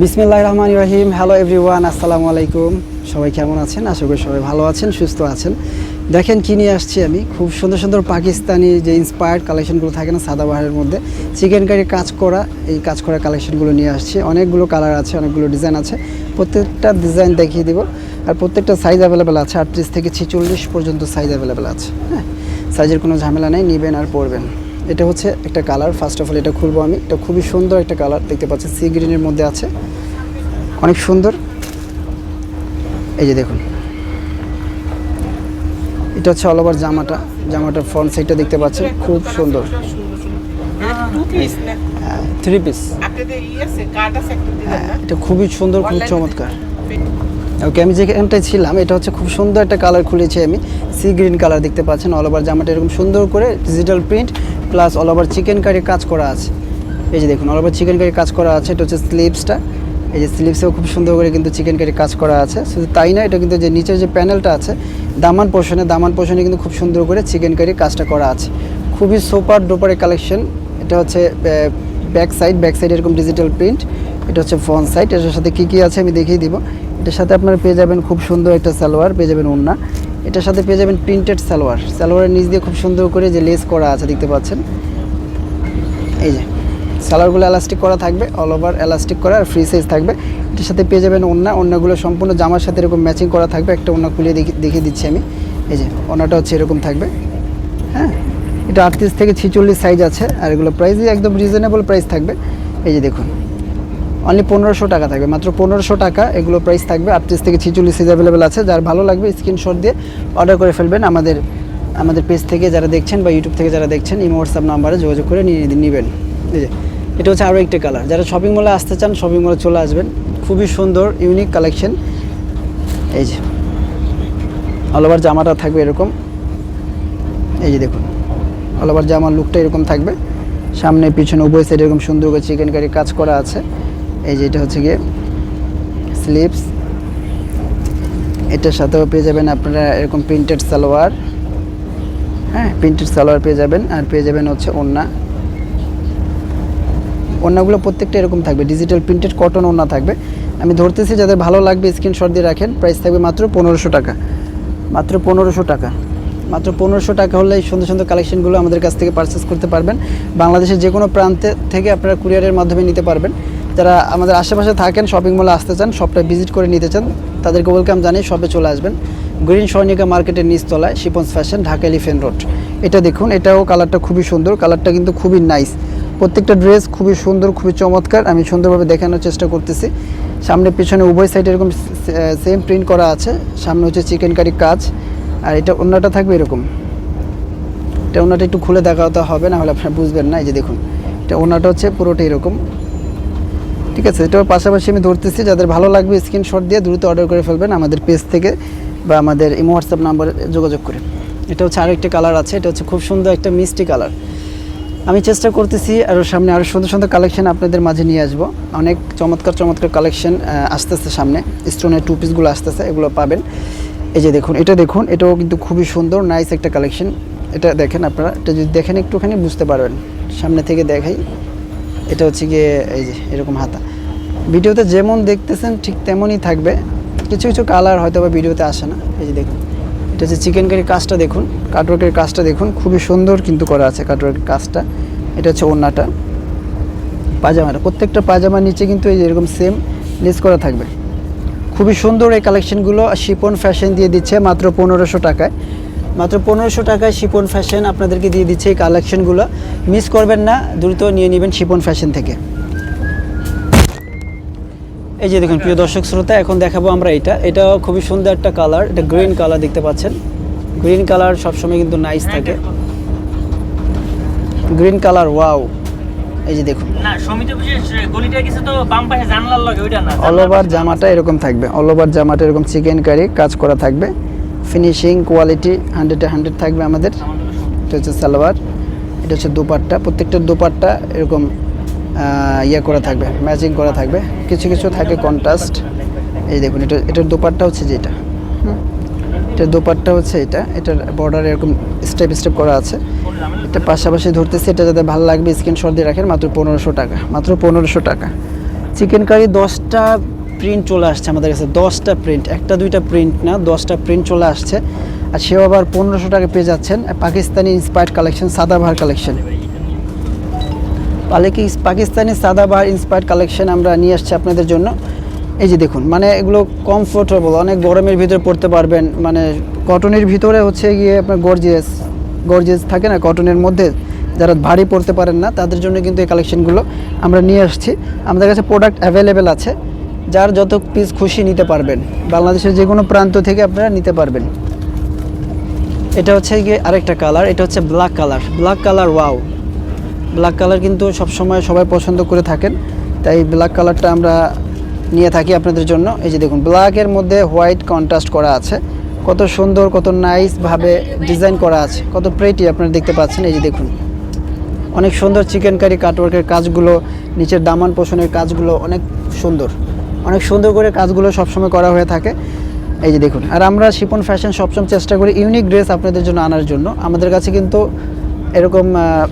বিসমিল্লাহির রহমানির রহিম। Hello everyone, আসসালামু আলাইকুম। সবাই কেমন আছেন? আশা করি সবাই ভালো আছেন, সুস্থ আছেন। দেখেন কি নিয়ে আসছি আমি, খুব সুন্দর সুন্দর পাকিস্তানি যে ইন্সপায়ার্ড কালেকশনগুলো থাকে না সাদাবাহারের মধ্যে, চিকেন কারি কাজ করা, এই কাজ করা কালেকশনগুলো নিয়ে আসছি। অনেকগুলো কালার আছে, অনেকগুলো ডিজাইন আছে, প্রত্যেকটা ডিজাইন দেখিয়ে দিব। আর প্রত্যেকটা সাইজ অ্যাভেলেবেল আছে, 38 থেকে 46 পর্যন্ত সাইজ অ্যাভেলেবেল আছে। হ্যাঁ, সাইজের কোনো ঝামেলা নেই, নেবেন আর পরবেন। এটা হচ্ছে একটা কালার। ফার্স্ট অফ অল এটা খুলবো আমি। এটা খুবই সুন্দর একটা কালার, দেখতে পাচ্ছেন সি গ্রিনের মধ্যে আছে, অনেক সুন্দর। এই যে দেখুন, এটা হচ্ছে অল ওভার জামাটার ফ্রন্ট সাইডটা দেখতে পাচ্ছেন, খুব সুন্দর। 3 পিস, এটা খুবই সুন্দর, খুব চমৎকার। ওকে, আমি যেখানটায় ছিলাম এটা হচ্ছে খুব সুন্দর একটা কালার খুলেছি আমি, সি গ্রিন কালার দেখতে পাচ্ছেন। অল ওভার জামাটা এরকম সুন্দর করে digital print plus all over chikankari কাজ করা আছে। এই যে দেখুন, অল ওভার চিকেন কারি কাজ করা আছে। এটা হচ্ছে স্লিভসটা, এই যে স্লিভসেও খুব সুন্দর করে কিন্তু চিকেন কারি কাজ করা আছে। শুধু তাই না, এটা কিন্তু যে নিচের যে প্যানেলটা আছে দামান পোর্শনে কিন্তু খুব সুন্দর করে চিকেন কারি কাজটা করা আছে। খুবই সুপার ডুপারের কালেকশন। এটা হচ্ছে ব্যাক সাইড এরকম ডিজিটাল প্রিন্ট। এটা হচ্ছে ফ্রন্ট সাইড। এটার সাথে কী আছে আমি দেখিয়ে দিব। এটার সাথে আপনারা পেয়ে যাবেন খুব সুন্দর একটা সালোয়ার, পেয়ে যাবেন ওড়না। এটার সাথে পেয়ে যাবেন প্রিন্টেড সালোয়ারের নিচ দিয়ে খুব সুন্দর করে যে লেস করা আছে দেখতে পাচ্ছেন। এই যে সালোয়ারগুলো এলাস্টিক করা থাকবে, অল ওভার এলাস্টিক করা, আর ফ্রি সাইজ থাকবে। এটার সাথে পেয়ে যাবেন ওড়নাগুলো সম্পূর্ণ জামার সাথে এরকম ম্যাচিং করা থাকবে। একটা ওড়না খুলিয়ে দেখিয়ে দিচ্ছি আমি। এই যে ওড়নাটা হচ্ছে এরকম থাকবে। হ্যাঁ, এটা 38 থেকে 46 সাইজ আছে, আর এগুলো প্রাইসই একদম রিজনেবল প্রাইস থাকবে। এই যে দেখুন, অনলি 1500 টাকা থাকবে, মাত্র 1500 টাকা এগুলো প্রাইস থাকবে। 38 থেকে 46 সাইজ অ্যাভেলেবেল আছে। যার ভালো লাগবে স্ক্রিনশট দিয়ে অর্ডার করে ফেলবেন। আমাদের পেজ থেকে যারা দেখছেন বা ইউটিউব থেকে যারা দেখছেন, ইমো হোয়াটসঅ্যাপ নাম্বারে যোগাযোগ করে নিয়ে নেবেন। এই যে এটা হচ্ছে আরও একটা কালার। যারা শপিং মলে আসতে চান শপিং মলে চলে আসবেন, খুবই সুন্দর ইউনিক কালেকশন। এই যে অল ওভার জামাটা থাকবে এরকম। এই যে দেখুন, অল ওভার জামার লুকটা এরকম থাকবে, সামনে পিছনে উভয় সাইড এরকম সুন্দর করে চিকেন কারি কাজ করা আছে। এই যে এটা হচ্ছে গিয়ে স্লিভস। এটার সাথেও পেয়ে যাবেন আপনারা এরকম প্রিন্টেড সালোয়ার। হ্যাঁ, প্রিন্টেড সালোয়ার পেয়ে যাবেন, আর পেয়ে যাবেন হচ্ছে ওড়নাগুলো প্রত্যেকটা এরকম থাকবে, ডিজিটাল প্রিন্টেড কটন ওড়না থাকবে। আমি ধরতেছি, যাদের ভালো লাগবে স্ক্রিনশট দিয়ে রাখেন। প্রাইস থাকবে মাত্র 1500 টাকা, মাত্র 1500 টাকা। মাত্র 1500 টাকা হলে এই সুন্দর সুন্দর কালেকশনগুলো আমাদের কাছ থেকে পারচেস করতে পারবেন। বাংলাদেশের যে কোনো প্রান্তে থেকে আপনারা কুরিয়ারের মাধ্যমে নিতে পারবেন। যারা আমাদের আশেপাশে থাকেন, শপিং মলে আসতে চান, শপটা ভিজিট করে নিতে চান, তাদেরকে ওয়েলকাম জানিয়ে শপে চলে আসবেন। গ্রিন স্বর্ণিকা মার্কেটের নিচতলায়, শিপন্স ফ্যাশন, ঢাকা এলিফ্যান্ট রোড। এটা দেখুন, এটাও কালারটা খুবই সুন্দর, কালারটা কিন্তু খুবই নাইস। প্রত্যেকটা ড্রেস খুবই সুন্দর, খুবই চমৎকার। আমি সুন্দরভাবে দেখানোর চেষ্টা করতেছি। সামনে পিছনে উভয় সাইডে এরকম সেম প্রিন্ট করা আছে। সামনে হচ্ছে চিকেন কারি কাজ, আর এটা ওড়নাটা থাকবে এরকম। এটা ওড়নাটা একটু খুলে দেখাতে হবে, না হলে আপনারা বুঝবেন না। এই যে দেখুন, এটা ওড়নাটা হচ্ছে পুরোটা এরকম। ঠিক আছে, এটার পাশাপাশি আমি ধরতেছি, যাদের ভালো লাগবে স্ক্রিনশট দিয়ে দ্রুত অর্ডার করে ফেলবেন আমাদের পেজ থেকে বা আমাদের ইমো হোয়াটসঅ্যাপ নাম্বারে যোগাযোগ করে। এটা হচ্ছে আরও একটা কালার আছে। এটা হচ্ছে খুব সুন্দর একটা মিষ্টি কালার। আমি চেষ্টা করতেছি আরও সামনে আরও সুন্দর সুন্দর কালেকশন আপনাদের মাঝে নিয়ে আসবো। অনেক চমৎকার কালেকশন আসতেছে সামনে, স্টোনের 2 পিসগুলো আসতেছে, এগুলো পাবেন। এই যে দেখুন, এটাও কিন্তু খুবই সুন্দর নাইস একটা কালেকশন। এটা দেখেন আপনারা, এটা যদি দেখেন একটুখানি বুঝতে পারবেন। সামনে থেকে দেখাই, এটা হচ্ছে গিয়ে এই যে এরকম হাতা। ভিডিওতে যেমন দেখতেছেন ঠিক তেমনই থাকবে, কিছু কিছু কালার হয়তো বা ভিডিওতে আসে না। এই যে দেখুন, এটা হচ্ছে চিকেন কারির কাজটা দেখুন, কাটওয়ার্কের কাজটা দেখুন, খুবই সুন্দর কিন্তু করা আছে কাটওয়ার্কের কাজটা। এটা হচ্ছে ওড়নাটা, পাজামাটা, প্রত্যেকটা পাজামার নিচে কিন্তু এই যে এরকম সেম লেস করা থাকবে। খুবই সুন্দর এই কালেকশনগুলো শিপন ফ্যাশন দিয়ে দিচ্ছে মাত্র 1500 টাকায়। মাত্র 1500 টাকায় শিপন ফ্যাশন আপনাদেরকে দিয়ে দিচ্ছে এই কালেকশনগুলো। মিস করবেন না, দ্রুত নিয়ে নেবেন শিপন ফ্যাশন থেকে। এই যে দেখুন প্রিয় দর্শক শ্রোতা, এখন দেখাবো আমরা এটাও খুবই সুন্দর একটা কালার। এটা গ্রিন কালার দেখতে পাচ্ছেন। গ্রিন কালার সবসময় কিন্তু নাইস থাকে, গ্রিন কালার। ওয়াও, এই যে দেখুন, অল ওভার জামাটা এরকম থাকবে, অল ওভার জামাটা এরকম চিকেন কারি কাজ করা থাকবে। ফিনিশিং কোয়ালিটি 100-এ 100 থাকবে আমাদের। এটা হচ্ছে সালোয়ার, এটা হচ্ছে দোপাট্টা, প্রত্যেকটা দোপাট্টা এরকম করা থাকবে, ম্যাচিং করা থাকবে, কিছু কিছু থাকে কন্ট্রাস্ট। এই দেখুন, এটার দোপাট্টা হচ্ছে যেটা, এটার দোপাট্টা হচ্ছে এটার বর্ডার এরকম স্টেপ করা আছে। এটা পাশাপাশি ধরতেছি, এটা যাদের ভালো লাগবে স্ক্রিনশট দিয়ে রাখেন। মাত্র 1500 টাকা, মাত্র 1500 টাকা। চিকেন কারি 10টা প্রিন্ট চলে আসছে আমাদের কাছে, 10টা প্রিন্ট, একটা দুইটা প্রিন্ট না, 10টা প্রিন্ট চলে আসছে। আর সেও আবার 1500 টাকা পেয়ে যাচ্ছেন। Pakistani inspired collection, Sadabahar collection, Pakistani Sadabahar inspired collection আমরা নিয়ে আসছি আপনাদের জন্য। এই যে দেখুন, মানে এগুলো কমফোর্টেবল, অনেক গরমের ভিতরে পরতে পারবেন। মানে কটনের ভিতরে হচ্ছে গিয়ে আপনার গর্জিয়াস থাকে না কটনের মধ্যে, যারা ভারী পরতে পারেন না তাদের জন্য কিন্তু এই কালেকশনগুলো আমরা নিয়ে আসছি। আমাদের কাছে প্রোডাক্ট অ্যাভেলেবেল আছে, যার যত পিস খুশি নিতে পারবেন, বাংলাদেশের যে কোনো প্রান্ত থেকে আপনারা নিতে পারবেন। এটা হচ্ছে গিয়ে আরেকটা কালার, এটা হচ্ছে black colour. Wow, black colour কিন্তু সবসময় সবাই পছন্দ করে থাকেন, তাই ব্ল্যাক কালারটা আমরা নিয়ে থাকি আপনাদের জন্য। এই যে দেখুন, ব্ল্যাকের মধ্যে হোয়াইট কন্ট্রাস্ট করা আছে, কত সুন্দর, কত নাইসভাবে ডিজাইন করা আছে, কত প্রেটি আপনারা দেখতে পাচ্ছেন। এই যে দেখুন, অনেক সুন্দর চিকেন কারি কাটওয়ার্কের কাজগুলো, নিচের দামান পোষণের কাজগুলো অনেক সুন্দর করে কাজগুলো সবসময় করা হয়ে থাকে। এই যে দেখুন, আর আমরা শিপন ফ্যাশন সবসময় চেষ্টা করি ইউনিক ড্রেস আপনাদের জন্য আনার জন্য। আমাদের কাছে কিন্তু এরকম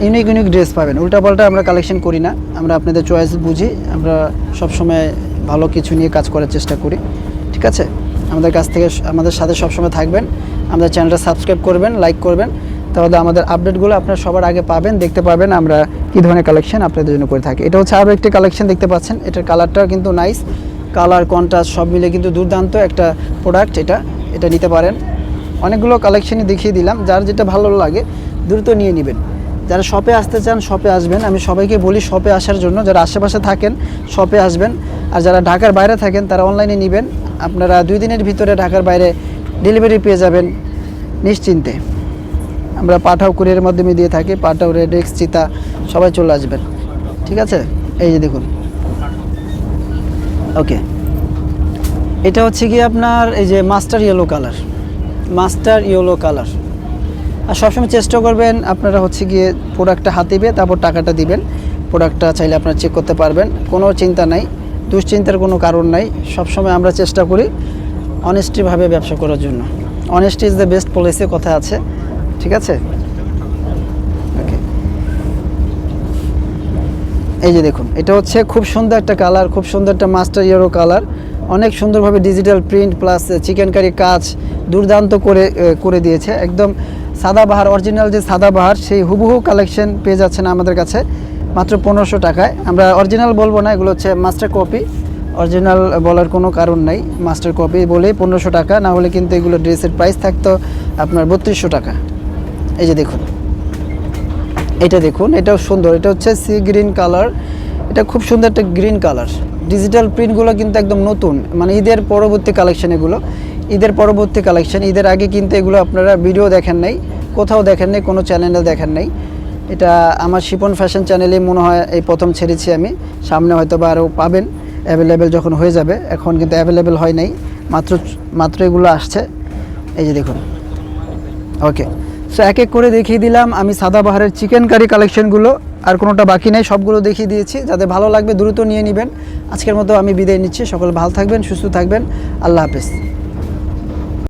ইউনিক ড্রেস পাবেন, উল্টাপাল্টা আমরা কালেকশন করি না, আমরা আপনাদের চয়েস বুঝি, আমরা সবসময় ভালো কিছু নিয়ে কাজ করার চেষ্টা করি। ঠিক আছে, আমাদের সাথে সবসময় থাকবেন, আমাদের চ্যানেলটা সাবস্ক্রাইব করবেন, লাইক করবেন, তাহলে আমাদের আপডেটগুলো আপনারা সবার আগে পাবেন, দেখতে পাবেন আমরা কী ধরনের কালেকশন আপনাদের জন্য করে থাকি। এটা হচ্ছে আরও একটি কালেকশন দেখতে পাচ্ছেন, এটার কালারটাও কিন্তু নাইস, কালার কন্ট্রাস্ট সব মিলে কিন্তু দুর্দান্ত একটা প্রোডাক্ট। এটা নিতে পারেন। অনেকগুলো কালেকশনই দেখিয়ে দিলাম, যার যেটা ভালো লাগে দ্রুত নিয়ে নেবেন। যারা শপে আসতে চান শপে আসবেন, আমি সবাইকে বলি শপে আসার জন্য। যারা আশেপাশে থাকেন শপে আসবেন, আর যারা ঢাকার বাইরে থাকেন তারা অনলাইনে নেবেন। আপনারা 2 দিনের ভিতরে ঢাকার বাইরে ডেলিভারি পেয়ে যাবেন নিশ্চিন্তে। আমরা পাঠাও কুরিয়ারের মাধ্যমে দিয়ে থাকি, পাঠাও, রেডেক্স, চিতা সবাই চলে আসবেন। ঠিক আছে, এই যে দেখুন, ওকে, এটা হচ্ছে কি আপনার এই যে মাস্টার ইয়েলো কালার। আর সবসময় চেষ্টা করবেন আপনারা হচ্ছে গিয়ে প্রোডাক্টটা হাতে পেয়ে তারপর টাকাটা দিবেন। প্রোডাক্টটা চাইলে আপনারা চেক করতে পারবেন, কোনো চিন্তা নাই, দুশ্চিন্তার কোনো কারণ নাই। সবসময় আমরা চেষ্টা করি অনেস্টিভাবে ব্যবসা করার জন্য। Honesty is the best policy কথা আছে। ঠিক আছে, ওকে, এই যে দেখুন, এটা হচ্ছে খুব সুন্দর একটা কালার, খুব সুন্দর একটা মাস্টার ইয়েলো কালার, অনেক সুন্দরভাবে digital print plus chikankari কাজ দুর্দান্ত করে দিয়েছে। একদম সাদাবাহার, অরিজিনাল যে সাদাবাহার সেই হুবহু কালেকশন পেয়ে যাচ্ছেন আমাদের কাছে মাত্র 1500 টাকায়। আমরা অরিজিনাল বলবো না, এগুলো হচ্ছে মাস্টার কপি, অরিজিনাল বলার কোনো কারণ নাই, মাস্টার কপি বলেই 1500 টাকা, না হলে কিন্তু এগুলো ড্রেসের প্রাইস থাকতো আপনার 3200 টাকা। এই যে দেখুন, এটা দেখুন, এটাও সুন্দর, এটা হচ্ছে সি গ্রিন কালার, এটা খুব সুন্দর একটা গ্রিন কালার। ডিজিটাল প্রিন্টগুলো কিন্তু একদম নতুন, মানে ঈদের পরবর্তী কালেকশন, এগুলো ঈদের পরবর্তী কালেকশন। ঈদের আগে কিন্তু এগুলো আপনারা ভিডিও দেখেন নাই, কোথাও দেখেন নাই, কোনো চ্যানেলে দেখেন নাই। এটা আমার শিপন ফ্যাশন চ্যানেলে মনে হয় এই প্রথম ছেড়েছি আমি, সামনে হয়তো বা আরও পাবেন অ্যাভেলেবেল যখন হয়ে যাবে, এখন কিন্তু অ্যাভেলেবেল হয় নাই, মাত্র এগুলো আসছে। এই যে দেখুন, ওকে, সো এক এক করে দেখিয়ে দিলাম আমি সাদাবাহারের চিকেন কারি কালেকশনগুলো, আর কোনোটা বাকি নেই, সবগুলো দেখিয়ে দিয়েছি। যাদের ভালো লাগবে দ্রুত নিয়ে নেবেন। আজকের মতো আমি বিদায় নিচ্ছি, সকলে ভালো থাকবেন, সুস্থ থাকবেন, আল্লাহ হাফেজ।